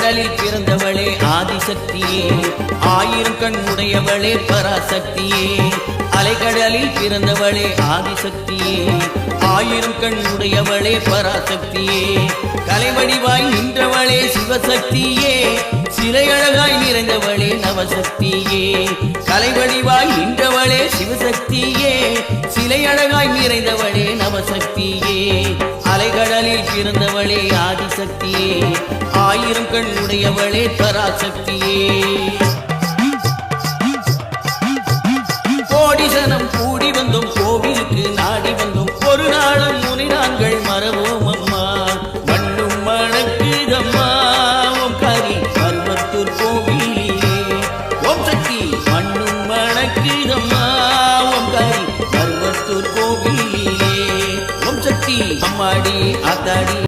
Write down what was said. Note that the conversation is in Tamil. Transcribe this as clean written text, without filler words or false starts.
அலைகடலில் பிறந்தவளே ஆதிசக்தியே, ஆயிரம் கண் உடையவளே பராசக்தியே. அலைகடலில் பிறந்தவளே ஆதிசக்தியே, ஆயிரம் கண் உடையவளே பராசக்தியே. கலைவடிவாய் நின்றவளே சிவசக்தியே, சிலையழகாய் நிறைந்தவளே நவசக்தியே. கலைவடிவாய் நின்றவளே சிவசக்தியே, சிலையழகாய் நிறைந்தவளே நவசக்தியே. அலைகடலில் பிறந்தவளே ஆதிசக்தியே, ஆயிரம் கண் உடையவளே பராசக்தியே. கோடிசனம் கூடி வந்தோம், கோவிலுக்கு நாடி வந்தோம், ஒரு நாளும் முனை நாங்கள் மறவோம் அம்மா. மண்ணும் மணக்குதம்மா ஓம்காரி பர்வத்தூர் கோவிலே. ஓம் சக்தி மண்ணும் மணக்குதம்மா ஓம்காரி பர்வத்தூர் கோவிலே. ஓம் சக்தி அம்மாடி ஆத்தாடி